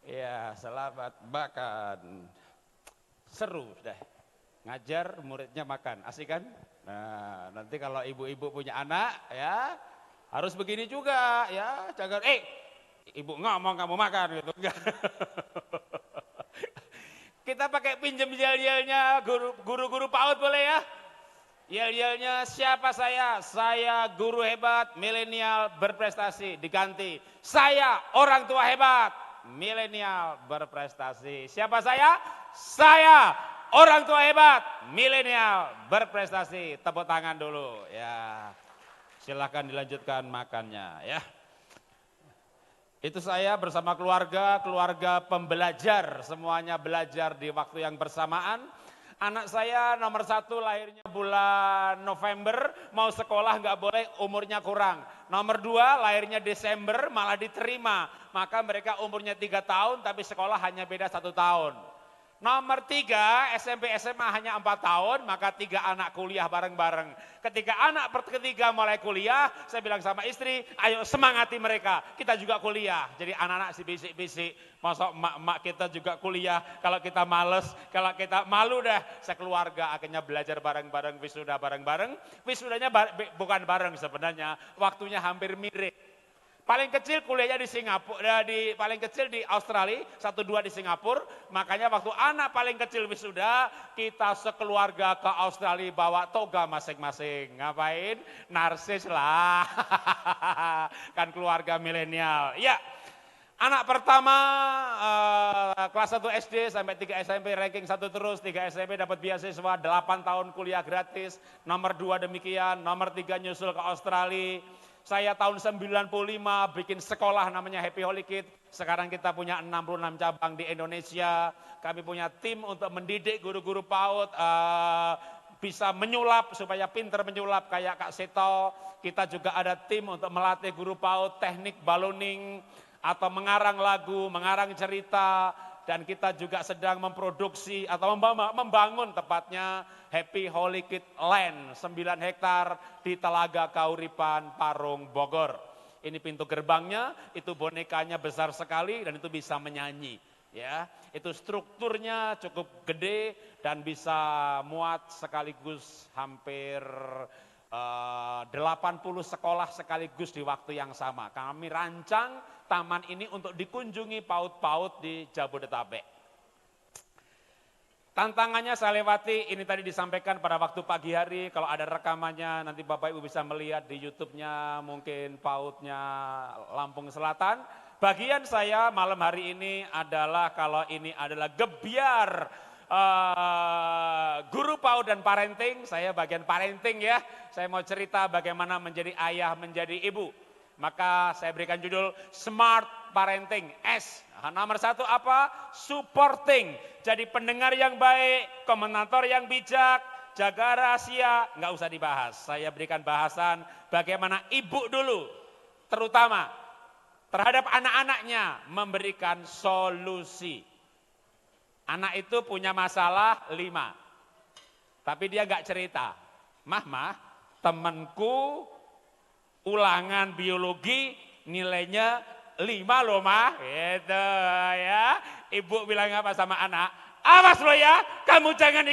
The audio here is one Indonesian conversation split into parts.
Ya, selamat makan. Seru deh. Ngajar muridnya makan, asik kan? Nah, nanti kalau ibu-ibu punya anak ya harus begini juga ya. Jangan ibu ngomong kamu makan gitu. Enggak. Kita pakai pinjem yel-yelnya guru-guru PAUD boleh ya? Yel-yelnya siapa saya? Saya guru hebat, milenial berprestasi. Diganti, saya orang tua hebat, milenial berprestasi. Siapa saya? Saya orang tua hebat, milenial berprestasi. Tepuk tangan dulu ya. Silahkan dilanjutkan makannya ya. Itu saya bersama keluarga pembelajar, semuanya belajar di waktu yang bersamaan. Anak saya nomor 1 lahirnya bulan November, mau sekolah nggak boleh, umurnya kurang. Nomor 2 lahirnya Desember, malah diterima. Maka mereka umurnya 3 tahun, tapi sekolah hanya beda 1 tahun. Nomor 3 SMP SMA hanya 4 tahun, maka 3 anak kuliah bareng-bareng. Ketika anak ketiga mulai kuliah, saya bilang sama istri, ayo semangati mereka, kita juga kuliah. Jadi anak-anak si bisik-bisik, masa emak-emak kita juga kuliah, kalau kita males, kalau kita malu dah, sekeluarga akhirnya belajar bareng-bareng, wisuda bareng-bareng. Wisudanya bukan bareng sebenarnya, waktunya hampir mirip. Paling kecil kuliahnya di Singapura, paling kecil di Australia, 1-2 di Singapura. Makanya waktu anak paling kecil wisuda, kita sekeluarga ke Australia bawa toga masing-masing. Ngapain? Narsis lah. Kan keluarga milenial. Ya, anak pertama kelas 1 SD sampai 3 SMP ranking 1 terus, 3 SMP dapat beasiswa, 8 tahun kuliah gratis. Nomor 2 demikian, nomor 3 nyusul ke Australia. Saya tahun 95 bikin sekolah namanya Happy Holy Kid. Sekarang kita punya 66 cabang di Indonesia. Kami punya tim untuk mendidik guru-guru PAUD bisa menyulap supaya pinter menyulap kayak Kak Seto. Kita juga ada tim untuk melatih guru PAUD teknik ballooning atau mengarang lagu, mengarang cerita. Dan kita juga sedang memproduksi atau membangun tepatnya Happy Holy Kid Land 9 hektar di Telaga Kauripan, Parung, Bogor. Ini pintu gerbangnya, itu bonekanya besar sekali dan itu bisa menyanyi. Ya, itu strukturnya cukup gede dan bisa muat sekaligus hampir 80 sekolah sekaligus di waktu yang sama. Kami rancang taman ini untuk dikunjungi PAUD-PAUD di Jabodetabek. Tantangannya saya lewati, ini tadi disampaikan pada waktu pagi hari, kalau ada rekamannya nanti Bapak Ibu bisa melihat di YouTube-nya, mungkin PAUD-nya Lampung Selatan. Bagian saya malam hari ini adalah, kalau ini adalah gebiar guru PAUD dan parenting, saya bagian parenting ya. Saya mau cerita bagaimana menjadi ayah, menjadi ibu. Maka saya berikan judul Smart Parenting, S. Nomor 1 apa? Supporting. Jadi pendengar yang baik, komentator yang bijak, jaga rahasia, nggak usah dibahas. Saya berikan bahasan bagaimana ibu dulu, terutama terhadap anak-anaknya memberikan solusi. Anak itu punya masalah 5, tapi dia nggak cerita. Mah, temanku ulangan biologi nilainya 5 loh mah, gitu ya. Ibu bilang apa sama anak? Awas lo ya, kamu jangan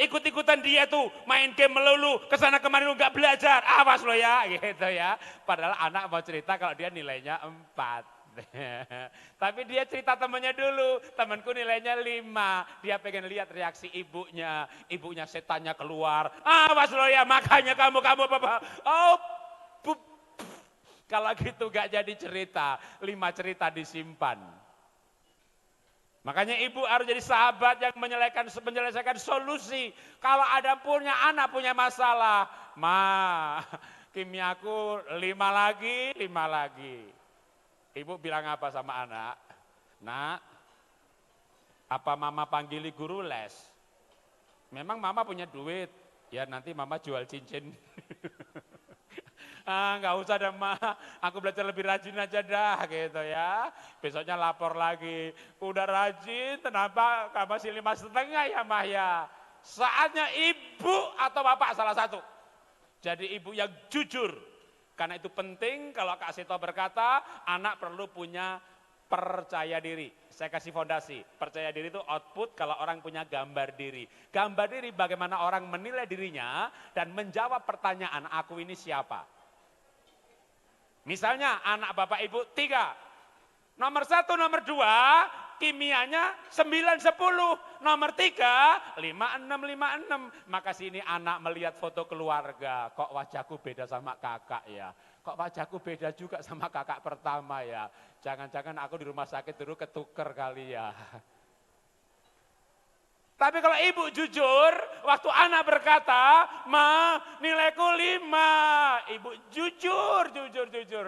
ikut-ikutan dia tuh, main game melulu, kesana kemari lu nggak belajar, awas lo ya, gitu ya. Padahal anak mau cerita kalau dia nilainya 4. Tapi dia cerita temannya dulu, temanku nilainya 5, dia pengen lihat reaksi ibunya, ibunya setannya keluar, awas lo ya, makanya kamu apa, oh, kalau gitu gak jadi cerita, 5 cerita disimpan. Makanya ibu harus jadi sahabat yang menyelesaikan solusi. Kalau ada punya anak punya masalah, kimiaku 5 lagi. Ibu bilang apa sama anak? Nak, apa mama panggili guru les? Memang mama punya duit, ya nanti mama jual cincin. Nggak usah dah mah, aku belajar lebih rajin aja dah gitu ya. Besoknya lapor lagi, udah rajin, kenapa masih 5,5 ya mah ya? Saatnya ibu atau bapak salah satu. Jadi ibu yang jujur. Karena itu penting kalau Kak Seto berkata, anak perlu punya percaya diri. Saya kasih fondasi. Percaya diri itu output kalau orang punya gambar diri. Gambar diri bagaimana orang menilai dirinya dan menjawab pertanyaan, aku ini siapa? Misalnya anak bapak ibu 3. Nomor 1, nomor 2, kimianya 9, 10. Nomor 3, 5, 6, 5, 6. Maka sini anak melihat foto keluarga. Kok wajahku beda sama kakak ya? Kok wajahku beda juga sama kakak pertama ya? Jangan-jangan aku di rumah sakit dulu ketuker kali ya. Tapi kalau ibu jujur, waktu anak berkata, ma nilaiku 5. Ibu jujur.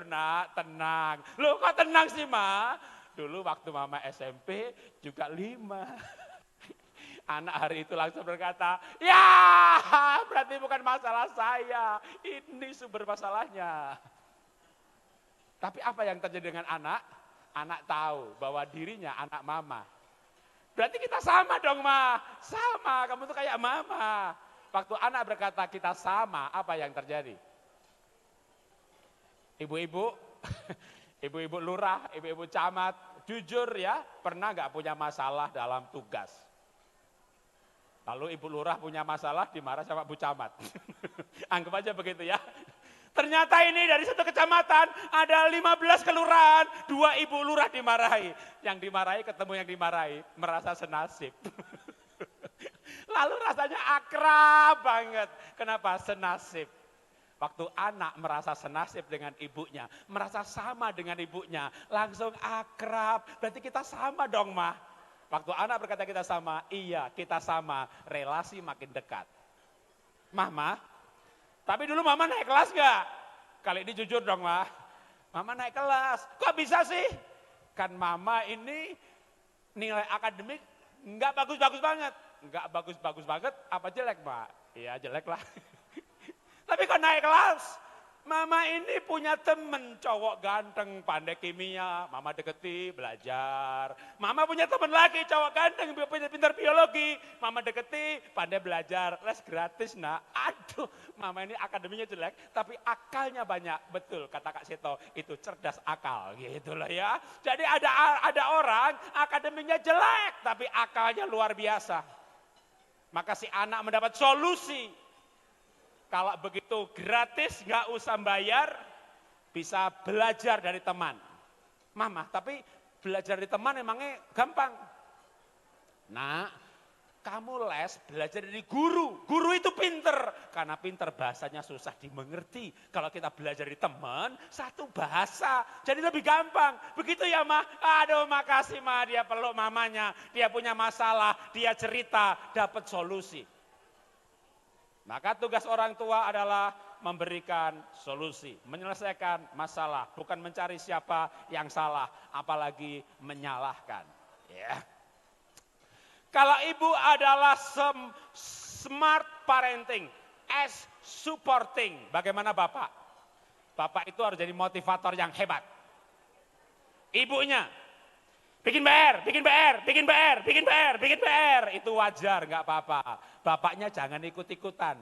Nak tenang. Loh kok tenang sih ma? Dulu waktu mama SMP juga 5. Anak hari itu langsung berkata, ya berarti bukan masalah saya. Ini sumber masalahnya. Tapi apa yang terjadi dengan anak? Anak tahu bahwa dirinya anak mama. Berarti kita sama dong ma. Sama, kamu tuh kayak mama. Waktu anak berkata kita sama, apa yang terjadi? Ibu-ibu, ibu-ibu lurah, ibu-ibu camat, jujur ya, pernah gak punya masalah dalam tugas? Lalu ibu lurah punya masalah, dimarahi sama bu camat. Anggap aja begitu ya. Ternyata ini dari satu kecamatan ada 15 kelurahan, 2 ibu lurah dimarahi. Yang dimarahi ketemu yang dimarahi, merasa senasib. Lalu rasanya akrab banget. Kenapa? Senasib. Waktu anak merasa senasib dengan ibunya, merasa sama dengan ibunya, langsung akrab. Berarti kita sama dong mah. Waktu anak berkata kita sama, iya kita sama, relasi makin dekat. Mah, tapi dulu mama naik kelas gak? Kali ini jujur dong mah. Mama naik kelas, kok bisa sih? Kan mama ini nilai akademik nggak bagus-bagus banget. Nggak bagus-bagus banget, apa jelek mah? Iya jelek lah. Tapi kok naik kelas? Mama ini punya temen cowok ganteng, pandai kimia, mama deketi, belajar. Mama punya temen lagi cowok ganteng, pintar biologi, mama deketi, pandai belajar, les gratis nak. Aduh, mama ini akademinya jelek, tapi akalnya banyak. Betul, kata Kak Seto, itu cerdas akal, gitu loh ya. Jadi ada orang akademinya jelek, tapi akalnya luar biasa. Maka si anak mendapat solusi. Kalau begitu gratis, nggak usah bayar, bisa belajar dari teman. Mama, tapi belajar dari teman emangnya gampang. Nah, kamu les belajar dari guru. Guru itu pinter, karena pinter bahasanya susah dimengerti. Kalau kita belajar dari teman, satu bahasa, jadi lebih gampang. Begitu ya Ma? Aduh makasih Ma, dia peluk mamanya, dia punya masalah, dia cerita, dapat solusi. Maka tugas orang tua adalah memberikan solusi, menyelesaikan masalah, bukan mencari siapa yang salah, apalagi menyalahkan. Ya. Kalau ibu adalah smart parenting, as supporting, bagaimana bapak? Bapak itu harus jadi motivator yang hebat. Ibunya, bikin PR, itu wajar, nggak apa-apa. Bapaknya jangan ikut-ikutan.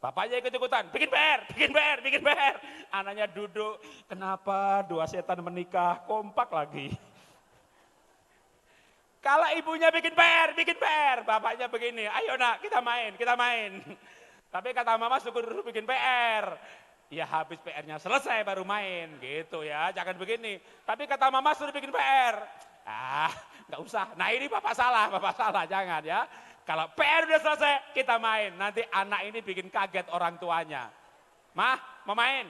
Bapaknya ikut-ikutan, bikin PR. Anaknya duduk, kenapa 2 setan menikah, kompak lagi. Kalau ibunya bikin PR, bapaknya begini, ayo nak kita main. Tapi kata mama suruh bikin PR. Ya habis PR-nya selesai baru main, gitu ya, jangan begini. Tapi kata mama suruh bikin PR. Nggak usah. Nah ini bapak salah, jangan ya. Kalau PR udah selesai, kita main. Nanti anak ini bikin kaget orang tuanya. Mah, mau main?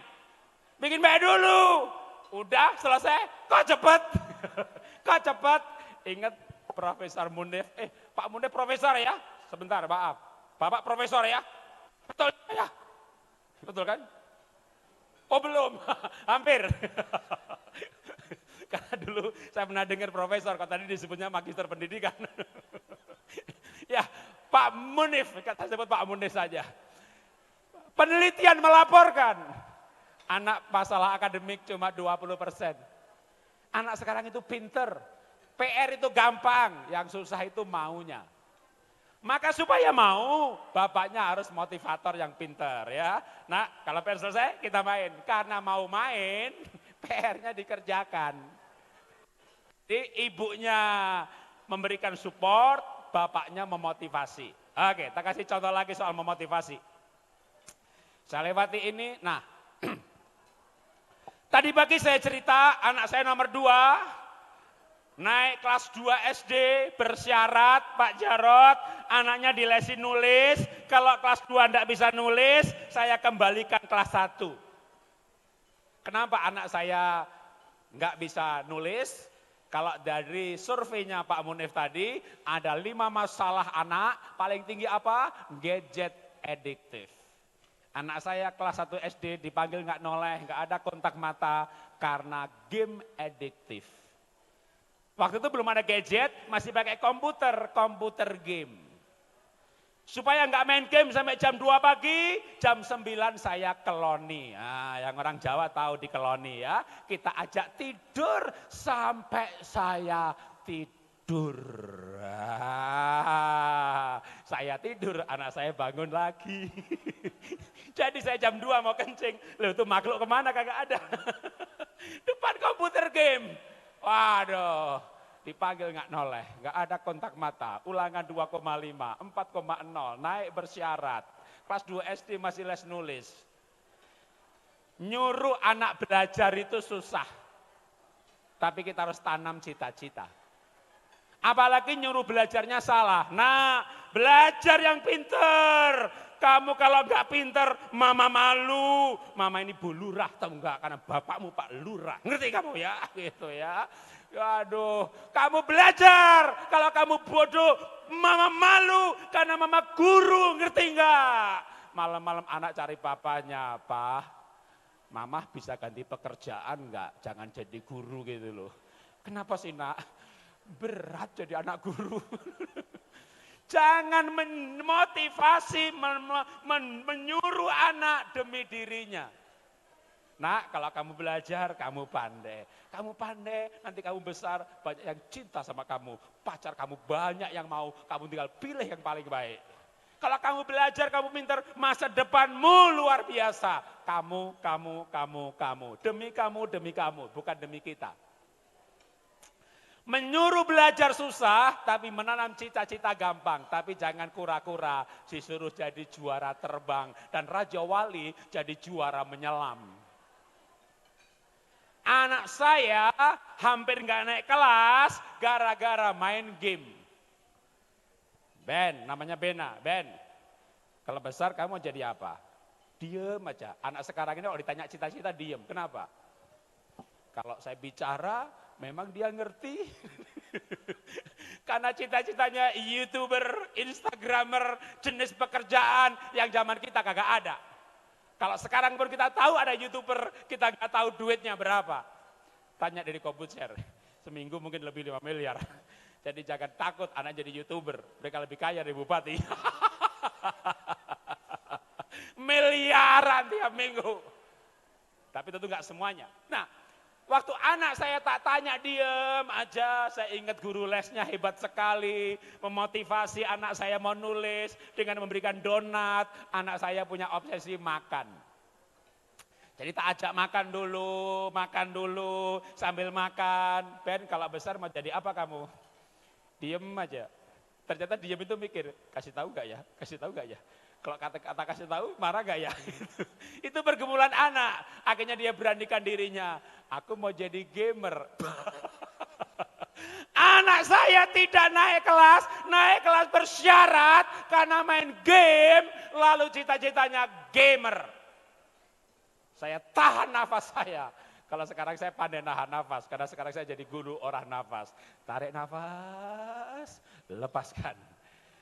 Bikin PR dulu. Udah selesai, kok cepet? Ingat Profesor Munif, Pak Munif profesor ya? Sebentar, maaf. Bapak profesor ya? Betul ya? Betul kan? Oh belum, hampir. Karena dulu saya pernah dengar profesor, kalau tadi disebutnya magister pendidikan. Ya, Pak Munif, saya sebut Pak Munif saja. Penelitian melaporkan, anak masalah akademik cuma 20%. Anak sekarang itu pinter, PR itu gampang, yang susah itu maunya. Maka supaya mau, bapaknya harus motivator yang pinter ya. Nah, kalau PR selesai, kita main. Karena mau main, PR-nya dikerjakan. Jadi ibunya memberikan support, bapaknya memotivasi. Oke, kita kasih contoh lagi soal memotivasi. Saya lewati ini, nah tadi pagi saya cerita anak saya nomor 2, naik kelas 2 SD, bersyarat Pak Jarot, anaknya dilesin nulis, kalau kelas 2 enggak bisa nulis, saya kembalikan kelas 1. Kenapa anak saya enggak bisa nulis? Kalau dari surveinya Pak Munif tadi, ada 5 masalah anak, paling tinggi apa? Gadget addictive. Anak saya kelas 1 SD dipanggil nggak noleh, nggak ada kontak mata karena game addictive. Waktu itu belum ada gadget, masih pakai komputer game. Supaya nggak main game sampai jam 2 pagi, jam 9 saya keloni. Nah, yang orang Jawa tahu di keloni ya. Kita ajak tidur sampai saya tidur. Saya tidur, anak saya bangun lagi. Jadi saya jam 2 mau kencing. Loh itu makhluk kemana kagak ada. Depan komputer game. Waduh. Dipanggil nggak noleh, nggak ada kontak mata, ulangan 2,5, 4,0, naik bersyarat. Kelas 2 SD masih les nulis. Nyuruh anak belajar itu susah. Tapi kita harus tanam cita-cita. Apalagi nyuruh belajarnya salah. Nah, belajar yang pinter. Kamu kalau nggak pinter, mama malu. Mama ini Bu Lurah, tahu nggak? Karena bapakmu Pak Lurah. Ngerti kamu ya? Gitu ya. Aduh, kamu belajar. Kalau kamu bodoh, mama malu karena mama guru, ngerti enggak? Malam-malam anak cari papanya, Pak, mama bisa ganti pekerjaan enggak? Jangan jadi guru gitu loh. Kenapa sih nak? Berat jadi anak guru. Jangan memotivasi, menyuruh anak demi dirinya. Nak, kalau kamu belajar, kamu pandai. Kamu pandai, nanti kamu besar, banyak yang cinta sama kamu. Pacar kamu banyak yang mau, kamu tinggal pilih yang paling baik. Kalau kamu belajar, kamu pintar, masa depanmu luar biasa. Kamu. Demi kamu, bukan demi kita. Menyuruh belajar susah, tapi menanam cita-cita gampang. Tapi jangan kura-kura, disuruh jadi juara terbang. Dan Raja Wali jadi juara menyelam. Anak saya hampir nggak naik kelas gara-gara main game. Ben, namanya Bena. Ben, kalau besar kamu jadi apa? Diem aja. Anak sekarang ini kalau ditanya cita-cita diem. Kenapa? Kalau saya bicara memang dia ngerti. Karena cita-citanya YouTuber, Instagramer, jenis pekerjaan yang zaman kita kagak ada. Kalau sekarang pun kita tahu ada YouTuber, kita nggak tahu duitnya berapa. Tanya dari Kobuser, seminggu mungkin lebih 5 miliar. Jadi jangan takut anak jadi YouTuber, mereka lebih kaya dari bupati. Miliaran tiap minggu. Tapi tentu nggak semuanya. Nah, waktu anak saya tak tanya diem aja, saya ingat guru lesnya hebat sekali, memotivasi anak saya mau nulis dengan memberikan donat. Anak saya punya obsesi makan. Jadi tak ajak makan dulu, sambil makan. Ben, kalau besar mau jadi apa kamu? Diem aja. Ternyata diem itu mikir, kasih tahu gak ya? Kalau kata kasih tahu, marah gak ya? Itu pergumulan anak. Akhirnya dia beranikan dirinya. Aku mau jadi gamer. Anak saya tidak naik kelas bersyarat karena main game, lalu cita-citanya gamer. Saya tahan nafas saya. Kalau sekarang saya pandai nahan nafas, karena sekarang saya jadi guru olah nafas. Tarik nafas, lepaskan.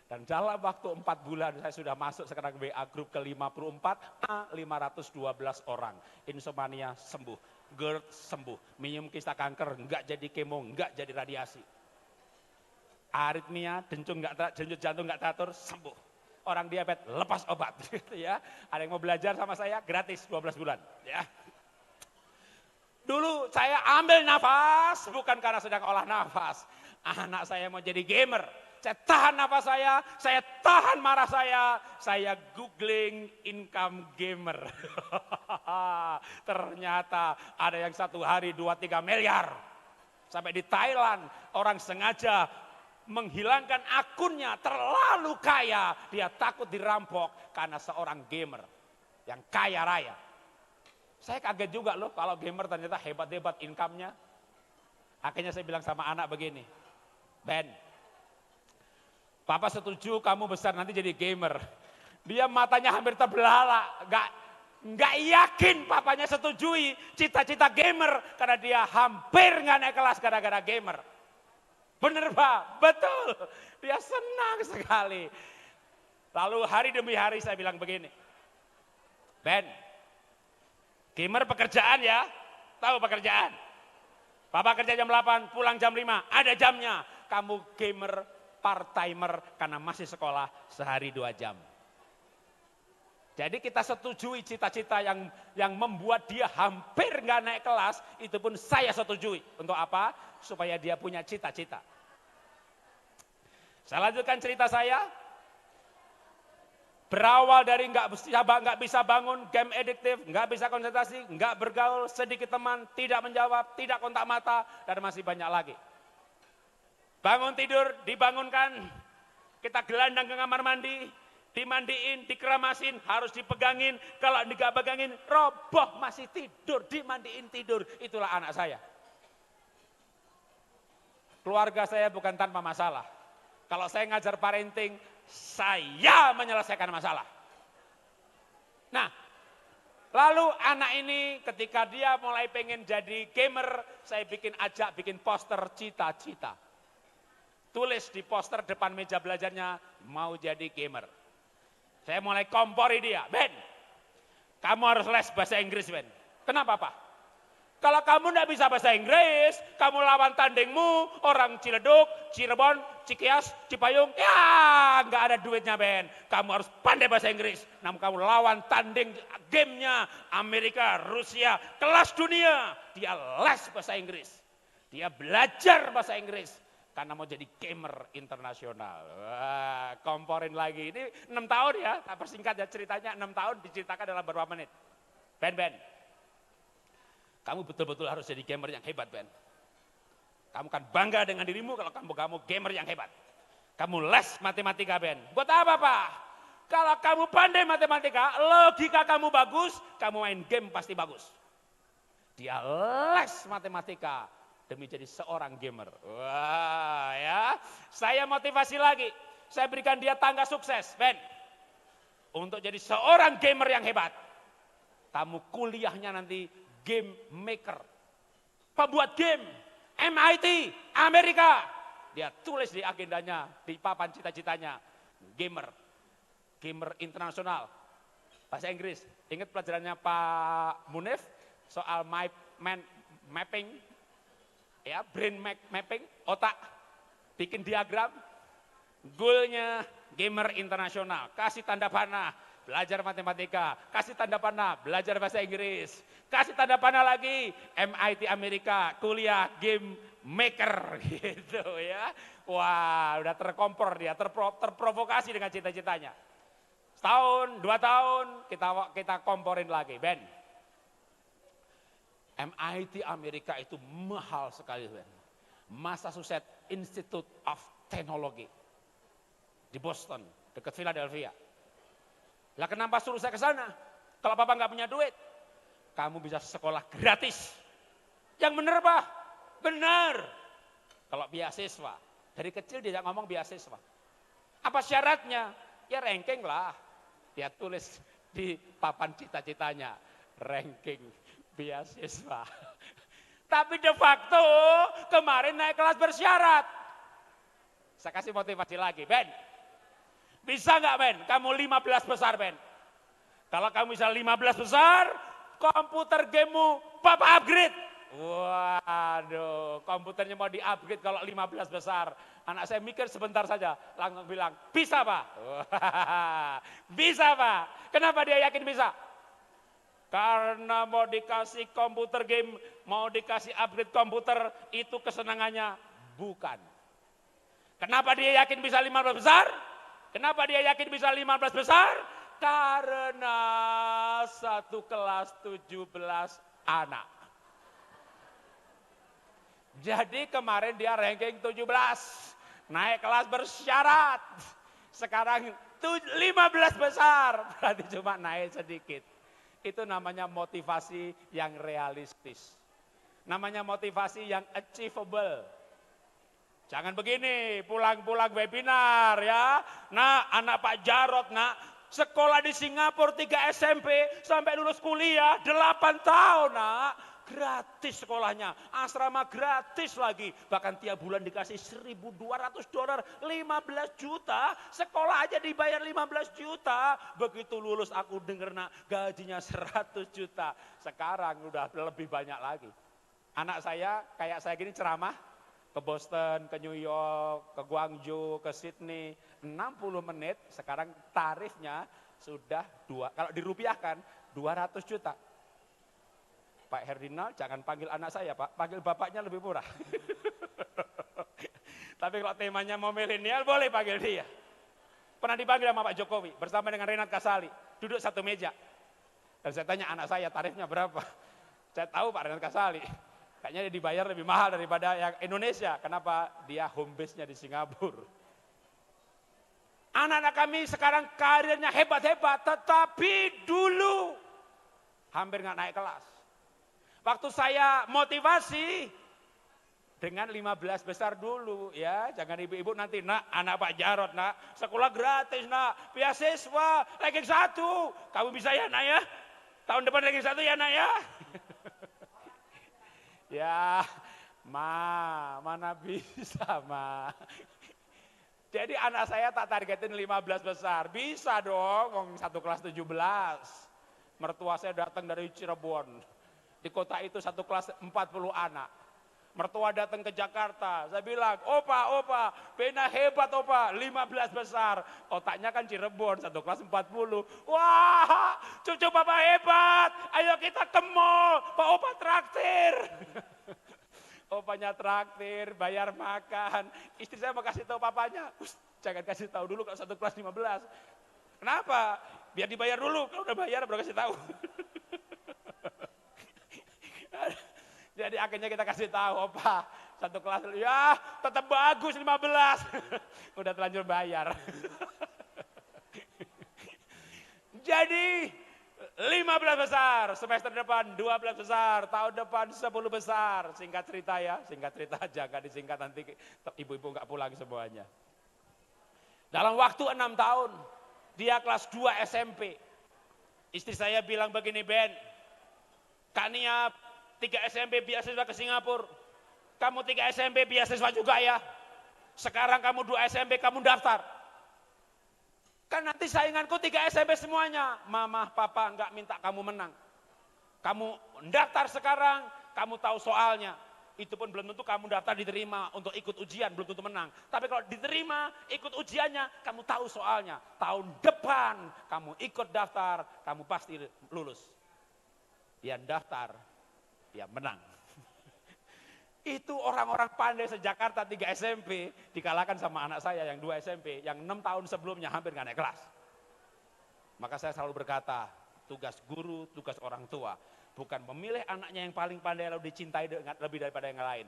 Dan dalam waktu 4 bulan saya sudah masuk sekarang WA Group ke 54, 512 orang. Insomnia sembuh, GERD sembuh, minum kista kanker, enggak jadi kemo, enggak jadi radiasi. Aritmia, denyut jantung enggak teratur, sembuh. Orang diabetes lepas obat gitu ya. Ada yang mau belajar sama saya gratis 12 bulan ya. Dulu saya ambil nafas bukan karena sedang olah nafas. Anak saya mau jadi gamer. Saya tahan nafas saya tahan marah saya googling income gamer. Ternyata ada yang 1 hari 2-3 miliar. Sampai di Thailand orang sengaja menghilangkan akunnya, terlalu kaya. Dia takut dirampok karena seorang gamer yang kaya raya. Saya kaget juga loh kalau gamer ternyata hebat-hebat income-nya. Akhirnya saya bilang sama anak begini, Ben, Papa setuju kamu besar nanti jadi gamer. Dia matanya hampir terbelalak, nggak yakin papanya setujui cita-cita gamer karena dia hampir nggak naik kelas gara-gara gamer. Bener Pak, betul. Dia senang sekali. Lalu hari demi hari saya bilang begini, Ben, gamer pekerjaan ya, tahu pekerjaan. Papa kerja jam 8, pulang jam 5, ada jamnya. Kamu gamer part-timer karena masih sekolah sehari 2 jam. Jadi kita setujui cita-cita yang membuat dia hampir nggak naik kelas, itu pun saya setujui. Untuk apa? Supaya dia punya cita-cita. Saya lanjutkan cerita saya. Berawal dari nggak bisa bangun, game adiktif, nggak bisa konsentrasi, nggak bergaul, sedikit teman, tidak menjawab, tidak kontak mata, dan masih banyak lagi. Bangun tidur, dibangunkan, kita gelandang ke kamar mandi, dimandiin, dikeramasin, harus dipegangin. Kalau nggak pegangin, roboh, masih tidur, dimandiin tidur. Itulah anak saya. Keluarga saya bukan tanpa masalah. Kalau saya ngajar parenting, saya menyelesaikan masalah. Nah, lalu anak ini ketika dia mulai pengen jadi gamer, saya ajak bikin poster cita-cita. Tulis di poster depan meja belajarnya, mau jadi gamer. Saya mulai kompori dia, Ben, kamu harus les bahasa Inggris, Ben. Kenapa Pak? Kalau kamu tidak bisa bahasa Inggris, kamu lawan tandingmu, orang Ciledug, Cirebon, Cikias, Cipayung, ya nggak ada duitnya Ben. Kamu harus pandai bahasa Inggris. Namun kamu lawan tanding gamenya Amerika, Rusia, kelas dunia. Dia les bahasa Inggris. Dia belajar bahasa Inggris. Karena mau jadi gamer internasional. Wah, komporin lagi. Ini 6 tahun ya, tak persingkat ya ceritanya. 6 tahun diceritakan dalam beberapa menit. Ben, kamu betul-betul harus jadi gamer yang hebat, Ben. Kamu kan bangga dengan dirimu kalau kamu gamer yang hebat. Kamu les matematika, Ben. Buat apa, Pak? Kalau kamu pandai matematika, logika kamu bagus, kamu main game pasti bagus. Dia les matematika demi jadi seorang gamer. Wah, ya. Saya motivasi lagi. Saya berikan dia tangga sukses, Ben. Untuk jadi seorang gamer yang hebat. Kamu kuliahnya nanti game maker. Pembuat game. MIT, Amerika. Dia tulis di agendanya, di papan cita-citanya. Gamer. Gamer internasional. Bahasa Inggris. Ingat pelajarannya Pak Munif soal mapping. Ya, brain mapping, otak. Bikin diagram. Goalnya gamer internasional. Kasih tanda panah. Belajar matematika, kasih tanda panah, belajar bahasa Inggris, kasih tanda panah lagi, MIT Amerika, kuliah game maker gitu ya. Wah, udah terkompor dia, terprovokasi dengan cita-citanya. Setahun, 2 tahun, kita komporin lagi, Ben. MIT Amerika itu mahal sekali, Ben. Massachusetts Institute of Technology di Boston, dekat Philadelphia. Lah kenapa suruh saya ke sana? Kalau Papa nggak punya duit, kamu bisa sekolah gratis. Yang benar Pak? Benar. Kalau beasiswa, dari kecil dia ngomong beasiswa. Apa syaratnya? Ya ranking lah. Dia tulis di papan cita-citanya, ranking beasiswa. Tapi de facto kemarin naik kelas bersyarat. Saya kasih motivasi lagi, Ben. Bisa nggak Ben? Kamu 15 besar Ben. Kalau kamu bisa 15 besar, komputer gamemu Papa upgrade. Waduh, komputernya mau di-upgrade kalau 15 besar. Anak saya mikir sebentar saja, langsung bilang, bisa Pak. Bisa Pak. Kenapa dia yakin bisa? Karena mau dikasih komputer game, mau dikasih upgrade komputer, itu kesenangannya bukan. Kenapa dia yakin bisa 15 besar? Kenapa dia yakin bisa 15 besar? Karena satu kelas 17 anak. Jadi kemarin dia ranking 17. Naik kelas bersyarat. Sekarang 15 besar. Berarti cuma naik sedikit. Itu namanya motivasi yang realistis. Namanya motivasi yang achievable. Jangan begini, pulang-pulang webinar ya. Nah, anak Pak Jarod, nak, sekolah di Singapura 3 SMP sampai lulus kuliah 8 tahun, nak. Gratis sekolahnya, asrama gratis lagi. Bahkan tiap bulan dikasih $1.200, 15 juta. Sekolah aja dibayar 15 juta. Begitu lulus aku denger, nak, gajinya 100 juta. Sekarang udah lebih banyak lagi. Anak saya kayak saya gini ceramah. Ke Boston, ke New York, ke Guangzhou, ke Sydney, 60 menit, sekarang tarifnya sudah kalau dirupiahkan 200 juta. Pak Herdinand, jangan panggil anak saya Pak, panggil bapaknya lebih murah. Tapi kalau temanya mau milenial, boleh panggil dia. Pernah dipanggil sama Pak Jokowi, bersama dengan Renat Kasali, duduk satu meja. Dan saya tanya anak saya tarifnya berapa? Saya tahu Pak Renat Kasali. Kayaknya dia dibayar lebih mahal daripada yang Indonesia. Kenapa? Dia home base-nya di Singapura. Anak-anak kami sekarang karirnya hebat-hebat, tetapi dulu hampir nggak naik kelas. Waktu saya motivasi dengan 15 besar dulu ya, jangan ibu-ibu nanti, nak, anak Pak Jarod, nak, sekolah gratis, nak, beasiswa, ranking 1, kamu bisa ya, nak ya? Tahun depan ranking 1 ya, nak ya? Ya, mana bisa, Ma. Jadi anak saya tak targetin 15 besar. Bisa dong, satu kelas 17. Mertua saya datang dari Cirebon. Di kota itu satu kelas 40 anak. Mertua datang ke Jakarta. Saya bilang, opa, Bena hebat opa, 15 besar. Otaknya kan Cirebon, satu kelas 40. Wah, cucu papa hebat. Ayo kita ke mall, Pak Opa traktir. Opanya traktir, bayar makan. Istri saya mau kasih tahu papanya, jangan kasih tahu dulu kalau satu kelas 15. Kenapa? Biar dibayar dulu, kalau udah bayar baru kasih tahu. Jadi akhirnya kita kasih tahu, opa, satu kelas, ya tetap bagus 15. Udah terlanjur bayar. Jadi 15 besar, semester depan 12 besar, tahun depan 10 besar. Singkat cerita ya, singkat cerita aja, gak disingkat nanti ibu-ibu gak pulang semuanya. Dalam waktu 6 tahun, dia kelas 2 SMP. Istri saya bilang begini, Ben, Kak Nia 3 SMP beasiswa ke Singapura. Kamu 3 SMP beasiswa juga ya. Sekarang kamu 2 SMP, kamu daftar. Kan nanti sainganku 3 SMP semuanya. Mama, papa enggak minta kamu menang. Kamu daftar sekarang, kamu tahu soalnya. Itu pun belum tentu kamu daftar diterima untuk ikut ujian, belum tentu menang. Tapi kalau diterima, ikut ujiannya, kamu tahu soalnya. Tahun depan, kamu ikut daftar, kamu pasti lulus. Yang daftar, dia menang. Itu orang-orang pandai se-Jakarta 3 SMP dikalahkan sama anak saya yang 2 SMP, yang 6 tahun sebelumnya hampir gak naik kelas. Maka saya selalu berkata, tugas guru, tugas orang tua, bukan memilih anaknya yang paling pandai lalu dicintai lebih daripada yang lain.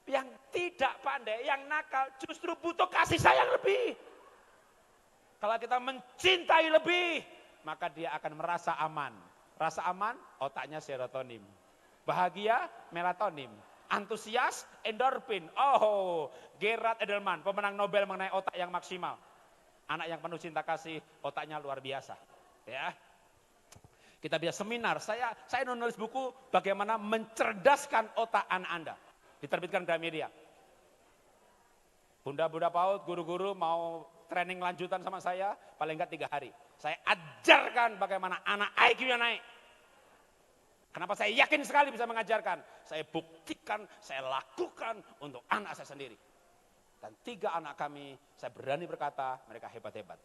Yang tidak pandai, yang nakal justru butuh kasih sayang lebih. Kalau kita mencintai lebih, maka dia akan merasa aman. Rasa aman, otaknya serotonin. Bahagia, melatonin. Antusias, endorfin. Oh, Gerard Edelman, pemenang Nobel mengenai otak yang maksimal. Anak yang penuh cinta kasih, otaknya luar biasa. Ya, kita biasa seminar. Saya nulis buku bagaimana mencerdaskan otak anak Anda. Diterbitkan Gramedia. Bunda-bunda PAUD, guru-guru mau training lanjutan sama saya, paling enggak 3 hari. Saya ajarkan bagaimana anak IQ-nya naik. Kenapa saya yakin sekali bisa mengajarkan? Saya buktikan, saya lakukan untuk anak saya sendiri. Dan 3 anak kami, saya berani berkata, mereka hebat-hebat.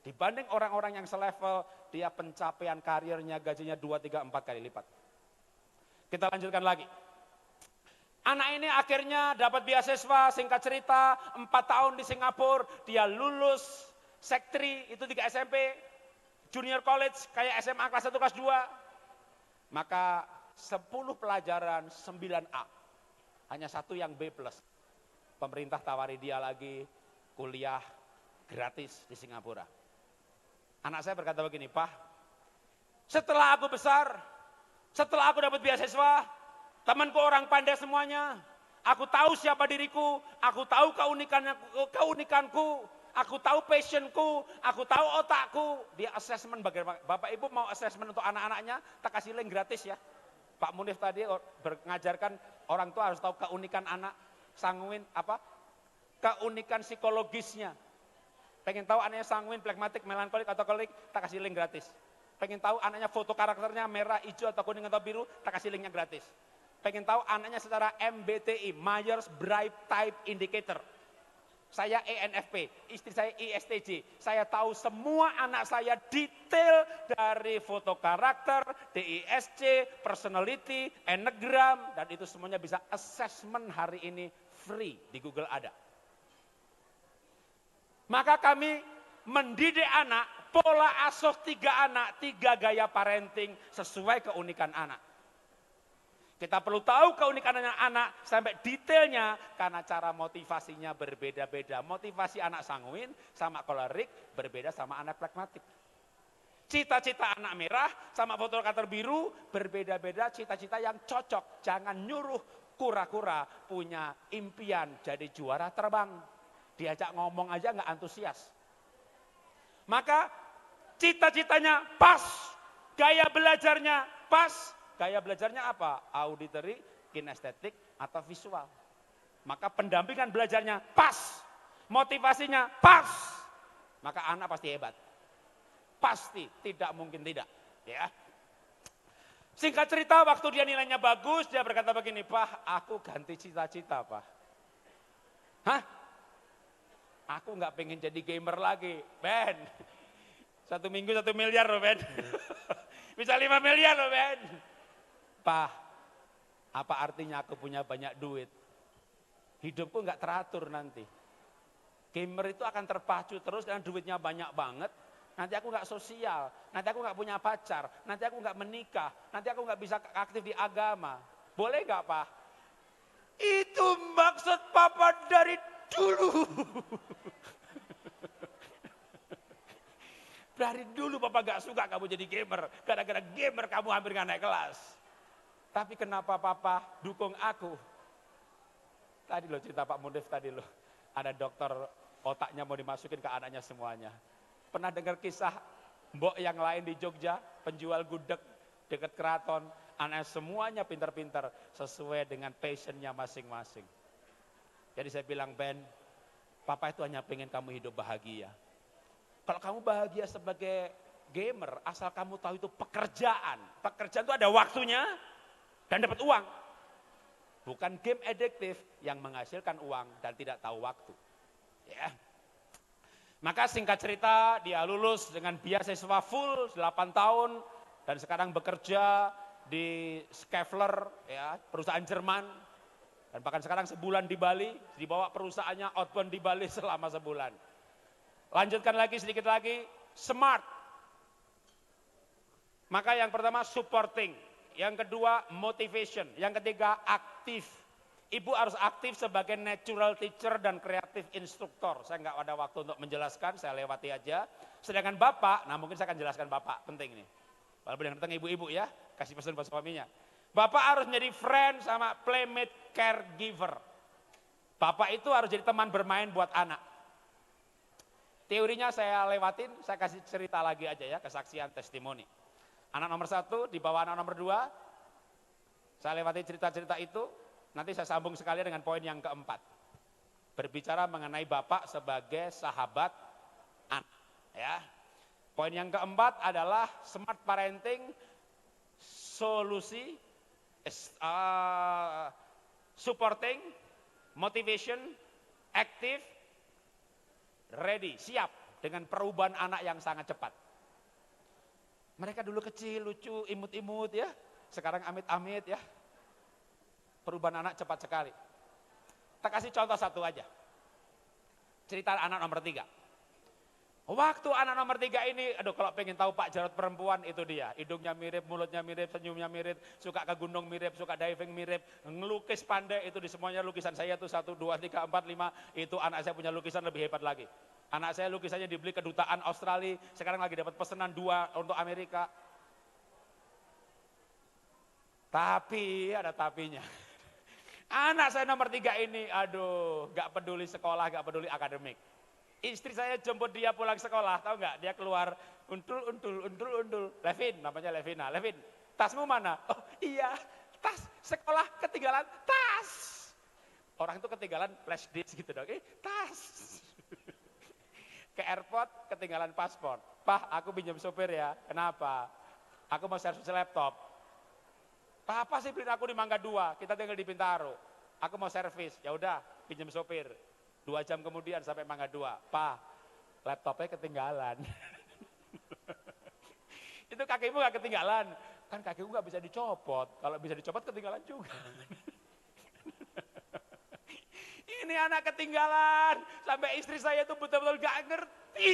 Dibanding orang-orang yang selevel, dia pencapaian karirnya, gajinya 2, 3, 4 kali lipat. Kita lanjutkan lagi. Anak ini akhirnya dapat beasiswa, singkat cerita, 4 tahun di Singapura, dia lulus Sek 3, itu 3 SMP, junior college, kayak SMA kelas 1, kelas 2. Maka 10 pelajaran 9A. hanya satu yang B+. Pemerintah tawari dia lagi kuliah gratis di Singapura. Anak saya berkata begini, Pak, setelah aku besar, setelah aku dapat beasiswa, temanku orang pandai semuanya, aku tahu siapa diriku, aku tahu keunikanku, aku tahu passionku, aku tahu otakku. Dia assessment bagaimana, Bapak Ibu mau assessment untuk anak-anaknya, tak kasih link gratis ya. Pak Munif tadi mengajarkan orang tua harus tahu keunikan anak, sanguin apa? Keunikan psikologisnya. Pengen tahu anaknya sanguin, plekmatik, melankolik atau kolik, tak kasih link gratis. Pengen tahu anaknya foto karakternya merah, hijau atau kuning atau biru, tak kasih linknya gratis. Pengen tahu anaknya secara MBTI, Myers-Briggs Type Indicator. Saya ENFP, istri saya ISTJ. Saya tahu semua anak saya detail dari foto karakter, DISC, personality, enneagram, dan itu semuanya bisa assessment hari ini free di Google ada. Maka kami mendidik anak, pola asuh 3 anak, 3 gaya parenting sesuai keunikan anak. Kita perlu tahu keunikan anak sampai detailnya karena cara motivasinya berbeda-beda. Motivasi anak sanguin sama kolerik berbeda sama anak pragmatik. Cita-cita anak merah sama foto karakter biru berbeda-beda, cita-cita yang cocok. Jangan nyuruh kura-kura punya impian jadi juara terbang. Diajak ngomong aja nggak antusias. Maka cita-citanya pas, gaya belajarnya pas. Gaya belajarnya apa? Auditory, kinestetik, atau visual. Maka pendampingan belajarnya pas, motivasinya pas. Maka anak pasti hebat. Pasti, tidak mungkin tidak. Ya. Singkat cerita, waktu dia nilainya bagus, dia berkata begini, Pak, aku ganti cita-cita, Pak. Hah? Aku nggak pengen jadi gamer lagi, Ben. 1 minggu 1 miliar loh, Ben. Bisa 5 miliar loh, Ben. Pak, apa artinya aku punya banyak duit? Hidupku nggak teratur nanti. Gamer itu akan terpacu terus karena duitnya banyak banget. Nanti aku nggak sosial, nanti aku nggak punya pacar, nanti aku nggak menikah, nanti aku nggak bisa aktif di agama. Boleh nggak, Pak? Itu maksud Papa dari dulu. Dari dulu Papa gak suka kamu jadi gamer. Gara-gara gamer kamu hampir gak naik kelas. Tapi kenapa Papa dukung aku? Tadi loh cerita Pak Munif tadi loh. Ada dokter otaknya mau dimasukin ke anaknya semuanya. Pernah dengar kisah mbok yang lain di Jogja, penjual gudeg dekat keraton. Anaknya semuanya pintar-pintar sesuai dengan passionnya masing-masing. Jadi saya bilang, Ben, Papa itu hanya pengen kamu hidup bahagia. Kalau kamu bahagia sebagai gamer, asal kamu tahu itu pekerjaan. Pekerjaan itu ada waktunya dan dapat uang. Bukan game adiktif yang menghasilkan uang dan tidak tahu waktu. Ya. Maka singkat cerita, dia lulus dengan beasiswa full 8 tahun dan sekarang bekerja di Schaeffler, ya, perusahaan Jerman. Dan bahkan sekarang sebulan di Bali, dibawa perusahaannya outbound di Bali selama sebulan. Lanjutkan lagi sedikit lagi, smart. Maka yang pertama supporting, yang kedua motivation, yang ketiga aktif. Ibu harus aktif sebagai natural teacher dan kreatif instruktor. Saya nggak ada waktu untuk menjelaskan, saya lewati aja. Sedangkan Bapak, nah mungkin saya akan jelaskan Bapak, penting nih. Walaupun yang datang ibu-ibu ya, kasih pesan buat suaminya. Bapak harus menjadi friend sama playmate caregiver. Bapak itu harus jadi teman bermain buat anak. Teorinya saya lewatin, saya kasih cerita lagi aja ya, kesaksian testimoni. Anak nomor 1 di bawah anak nomor 2, saya lewati cerita-cerita itu, nanti saya sambung sekalian dengan poin yang keempat. Berbicara mengenai Bapak sebagai sahabat anak. Ya. Poin yang keempat adalah smart parenting, solusi, supporting, motivation, active, ready, siap dengan perubahan anak yang sangat cepat. Mereka dulu kecil, lucu, imut-imut ya. Sekarang amit-amit ya. Perubahan anak cepat sekali. Kita kasih contoh satu aja. Cerita anak nomor 3. Waktu anak nomor 3 ini, aduh kalau pengen tahu Pak Jarod perempuan itu dia. Hidungnya mirip, mulutnya mirip, senyumnya mirip, suka ke gunung mirip, suka diving mirip, ngelukis pandai itu di semuanya lukisan saya tuh 1, 2, 3, 4, 5. Itu anak saya punya lukisan lebih hebat lagi. Anak saya lukisannya dibeli kedutaan Australia, sekarang lagi dapat pesanan 2 untuk Amerika. Tapi, ada tapinya. Anak saya nomor 3 ini, aduh gak peduli sekolah, gak peduli akademik. Istri saya jemput dia pulang sekolah, tahu nggak? Dia keluar untul. Levin, namanya Levina. Levin, tasmu mana? Oh iya, tas sekolah ketinggalan tas. Orang itu ketinggalan flash disk gitu dong. Tas. Ke airport ketinggalan paspor. Pak, aku pinjam sopir ya. Kenapa? Aku mau servis laptop. Papa sih beliin aku di Mangga 2. Kita tinggal di Bintaro. Aku mau servis. Ya udah, pinjam sopir. 2 jam kemudian sampai Mangga 2, Pak, laptopnya ketinggalan. Itu kakimu gak ketinggalan, kan kakimu gak bisa dicopot, kalau bisa dicopot ketinggalan juga. Ini anak ketinggalan, sampai istri saya itu betul-betul gak ngerti.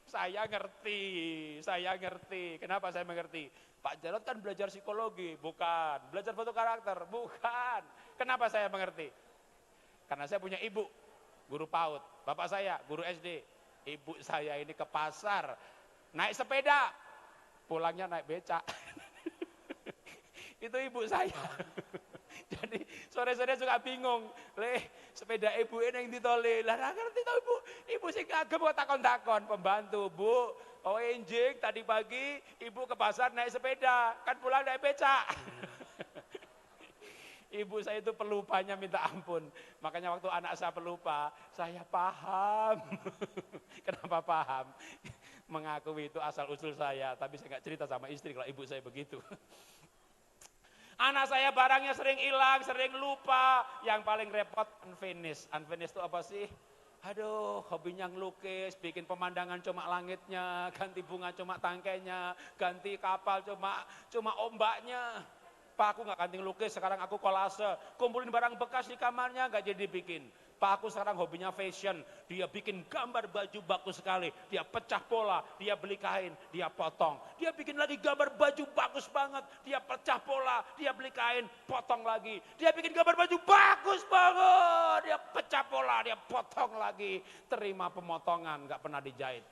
Saya ngerti. Kenapa saya mengerti? Pak Jarod kan belajar psikologi, bukan. Belajar foto karakter, bukan. Kenapa saya mengerti? Karena saya punya ibu, guru PAUD, bapak saya guru SD, ibu saya ini ke pasar naik sepeda, pulangnya naik becak. Itu ibu saya. Jadi sore-sore suka bingung, sepeda ibu ini yang ditoleh, lah ngerti tau ibu sih kagem kok takon-takon, pembantu, Bu, oh enjing tadi pagi ibu ke pasar naik sepeda, kan pulang naik becak. Ibu saya itu pelupanya minta ampun. Makanya waktu anak saya pelupa, saya paham. Kenapa paham? Mengakui itu asal usul saya, tapi saya nggak cerita sama istri kalau ibu saya begitu. Anak saya barangnya sering hilang, sering lupa. Yang paling repot unfinished. Unfinished itu apa sih? Aduh, hobinya ngelukis, bikin pemandangan cuma langitnya, ganti bunga cuma tangkainya, ganti kapal cuma ombaknya. Pak, aku nggak ganti lukis, sekarang aku kolase, kumpulin barang bekas di kamarnya nggak jadi bikin. Pak, aku sekarang hobinya fashion, dia bikin gambar baju bagus sekali, dia pecah pola, dia beli kain, dia potong, dia bikin lagi gambar baju bagus banget, dia pecah pola, dia beli kain, potong lagi, dia bikin gambar baju bagus banget, dia pecah pola, dia potong lagi, terima pemotongan, nggak pernah dijahit.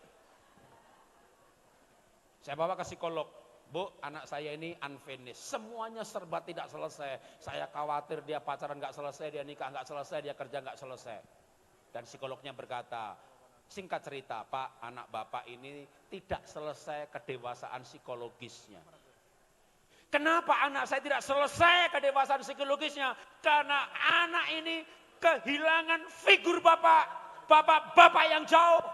Saya bawa ke psikolog. Bu, anak saya ini unfinished, semuanya serba tidak selesai. Saya khawatir dia pacaran nggak selesai, dia nikah nggak selesai, dia kerja nggak selesai. Dan psikolognya berkata, singkat cerita, Pak, anak Bapak ini tidak selesai kedewasaan psikologisnya. Kenapa anak saya tidak selesai kedewasaan psikologisnya? Karena anak ini kehilangan figur Bapak, Bapak yang jauh.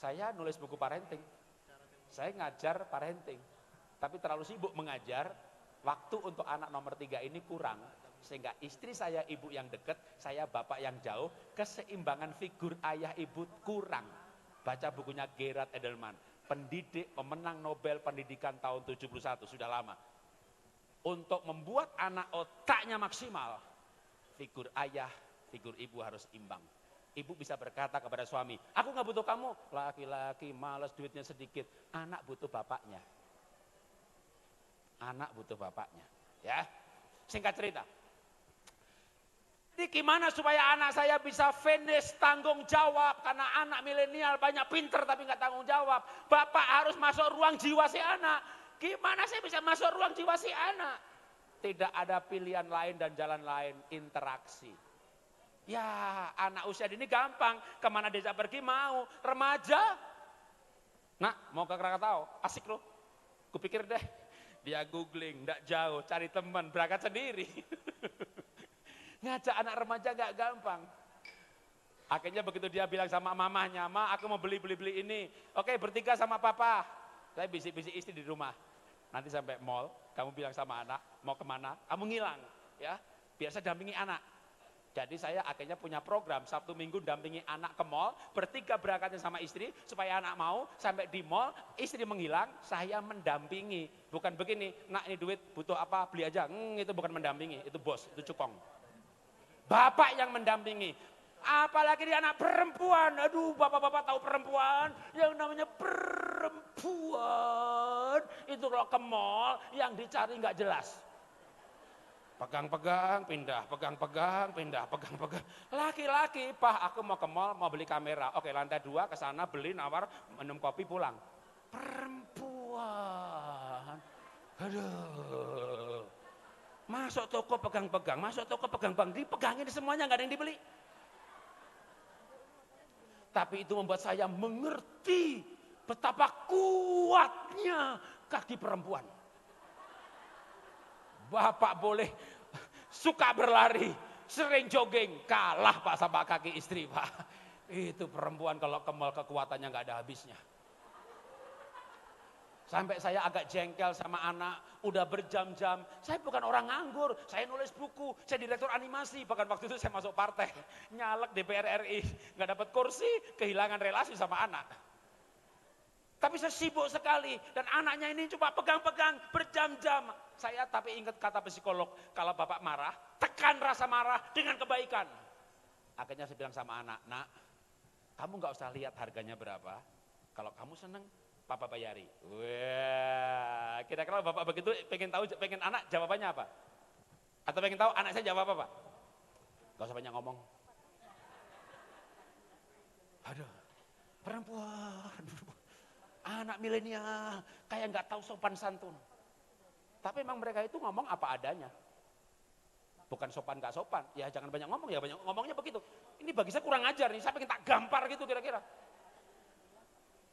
Saya nulis buku parenting. Saya ngajar parenting, tapi terlalu sibuk mengajar, waktu untuk anak nomor 3 ini kurang. Sehingga istri saya ibu yang dekat, saya bapak yang jauh, keseimbangan figur ayah ibu kurang. Baca bukunya Gerard Edelman, pendidik pemenang Nobel Pendidikan tahun 71, sudah lama. Untuk membuat anak otaknya maksimal, figur ayah, figur ibu harus imbang. Ibu bisa berkata kepada suami, aku gak butuh kamu, laki-laki malas duitnya sedikit. Anak butuh bapaknya. Anak butuh bapaknya. Ya, singkat cerita. Jadi gimana supaya anak saya bisa finish tanggung jawab, karena anak milenial banyak pinter tapi gak tanggung jawab. Bapak harus masuk ruang jiwa si anak. Gimana saya bisa masuk ruang jiwa si anak? Tidak ada pilihan lain dan jalan lain, interaksi. Ya, anak usia dini gampang, kemana diajak pergi mau, remaja. Nah, mau ke Krakatau, asik loh. Kupikir deh, dia googling, nggak jauh, cari teman, berangkat sendiri. Ngajak anak remaja nggak gampang. Akhirnya begitu dia bilang sama mamahnya, Ma, aku mau beli ini. Oke, bertiga sama papa. Saya bisik-bisik istri di rumah. Nanti sampai mall, kamu bilang sama anak, mau kemana? Kamu ngilang, ya. Biasa dampingi anak. Jadi saya akhirnya punya program, Sabtu Minggu dampingi anak ke mall, bertiga berangkatnya sama istri, supaya anak mau, sampai di mall, istri menghilang, saya mendampingi. Bukan begini, nak ini duit, butuh apa, beli aja. Itu bukan mendampingi, itu bos, itu cukong. Bapak yang mendampingi. Apalagi dia anak perempuan. Aduh, bapak-bapak tahu perempuan. Yang namanya perempuan. Itu kalau ke mall yang dicari nggak jelas. Pegang-pegang, pindah, pegang-pegang, pindah, pegang-pegang. Laki-laki, Pak, aku mau ke mall, mau beli kamera. Oke, lantai 2 ke sana beli, nawar, minum kopi, pulang. Perempuan. Aduh. Masuk toko pegang-pegang, masuk toko pegang-pegang, dipegangin semuanya, nggak ada yang dibeli. Tapi itu membuat saya mengerti betapa kuatnya kaki perempuan. Bapak boleh suka berlari, sering jogging, kalah Pak sama kaki istri Pak. Itu perempuan kalau ke mall kekuatannya nggak ada habisnya. Sampai saya agak jengkel sama anak, udah berjam-jam. Saya bukan orang nganggur, saya nulis buku, saya direktur animasi. Bahkan waktu itu saya masuk partai, nyalek DPR RI, nggak dapat kursi, kehilangan relasi sama anak. Tapi saya sibuk sekali, dan anaknya ini cuma pegang-pegang berjam-jam. Saya tapi ingat kata psikolog, kalau bapak marah, tekan rasa marah dengan kebaikan. Akhirnya saya bilang sama anak, nak, kamu nggak usah lihat harganya berapa. Kalau kamu seneng, Papa bayari. Wah, kira-kira bapak begitu pengen tahu, pengen anak jawabannya apa? Atau pengen tahu anak saya jawab apa? Gak usah banyak ngomong. Aduh, perempuan, anak milenial, kayak nggak tahu sopan santun. Tapi memang mereka itu ngomong apa adanya. Bukan sopan nggak sopan, ya jangan banyak ngomong, ya banyak ngomongnya begitu. Ini bagi saya kurang ajar nih, saya pengen tak gampar gitu kira-kira.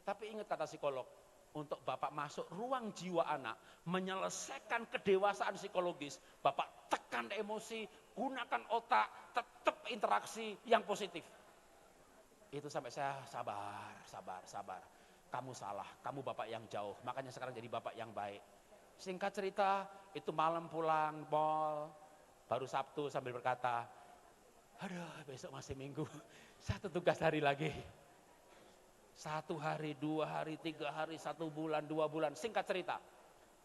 Tapi ingat kata psikolog, untuk Bapak masuk ruang jiwa anak, menyelesaikan kedewasaan psikologis, Bapak tekan emosi, gunakan otak, tetap interaksi yang positif. Itu sampai saya sabar. Kamu salah, kamu Bapak yang jauh, makanya sekarang jadi Bapak yang baik. Singkat cerita, itu malam pulang mall, baru Sabtu sambil berkata, aduh besok masih Minggu, 1 tugas hari lagi. 1 hari, 2 hari, 3 hari, 1 bulan, 2 bulan. Singkat cerita,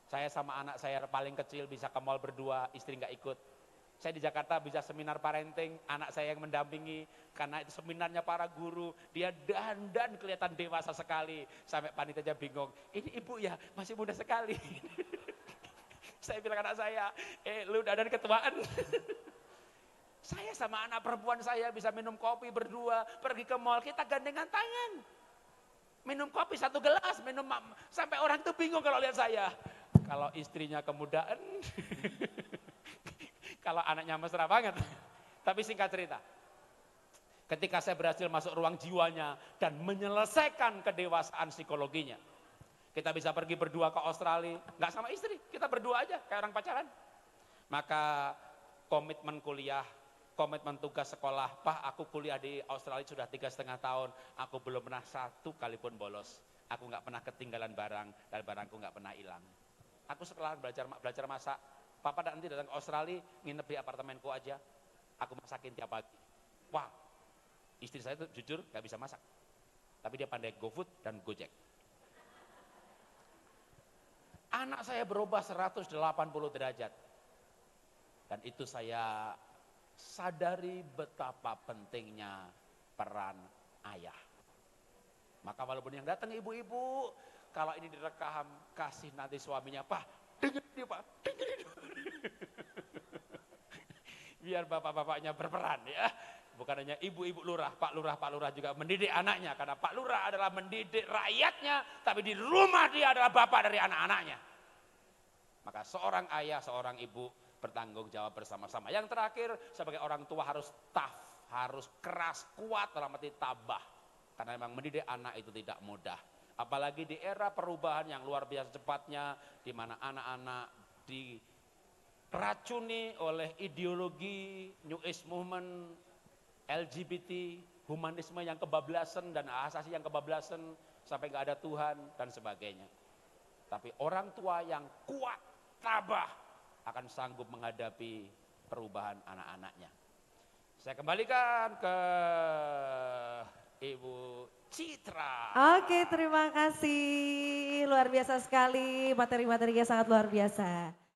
saya sama anak saya paling kecil bisa ke mall berdua, istri nggak ikut. Saya di Jakarta bisa seminar parenting, anak saya yang mendampingi. Karena itu seminarnya para guru, dia dandan kelihatan dewasa sekali. Sampai panitianya bingung, ini ibu ya masih muda sekali. Saya bilang anak saya, lu dandan ketuaan. Saya sama anak perempuan saya bisa minum kopi berdua, pergi ke mall, kita gandengan tangan. Minum kopi 1 gelas, sampai orang itu bingung kalau lihat saya. Kalau istrinya kemudaan, kalau anaknya mesra banget. Tapi singkat cerita, ketika saya berhasil masuk ruang jiwanya dan menyelesaikan kedewasaan psikologinya, kita bisa pergi berdua ke Australia, nggak sama istri, kita berdua aja kayak orang pacaran. Maka komitmen kuliah, komitmen tugas sekolah, Pak aku kuliah di Australia sudah 3,5 tahun, aku belum pernah 1 kali pun bolos, aku nggak pernah ketinggalan barang, dan barangku nggak pernah hilang. Aku setelah belajar masak, Papa nanti datang ke Australia, nginep di apartemenku aja, aku masakin tiap pagi. Wah, istri saya itu jujur nggak bisa masak, tapi dia pandai GoFood dan Gojek. Anak saya berubah 180 derajat, dan itu saya sadari betapa pentingnya peran ayah. Maka walaupun yang datang ibu-ibu, kalau ini direkam, kasih nanti suaminya, Pak, dengerin dia Pak, dengerin. Biar bapak-bapaknya berperan ya. Bukan hanya ibu-ibu lurah, Pak Lurah juga mendidik anaknya. Karena Pak Lurah adalah mendidik rakyatnya, tapi di rumah dia adalah bapak dari anak-anaknya. Maka seorang ayah, seorang ibu, bertanggung jawab bersama-sama. Yang terakhir, sebagai orang tua harus tough, harus keras, kuat dalam arti tabah. Karena memang mendidik anak itu tidak mudah. Apalagi di era perubahan yang luar biasa cepatnya, di mana anak-anak diracuni oleh ideologi New Age Movement, LGBT, humanisme yang kebablasan dan asasi yang kebablasan, sampai nggak ada Tuhan dan sebagainya. Tapi orang tua yang kuat, tabah, akan sanggup menghadapi perubahan anak-anaknya. Saya kembalikan ke Ibu Citra. Oke, terima kasih. Luar biasa sekali, materi-materinya sangat luar biasa.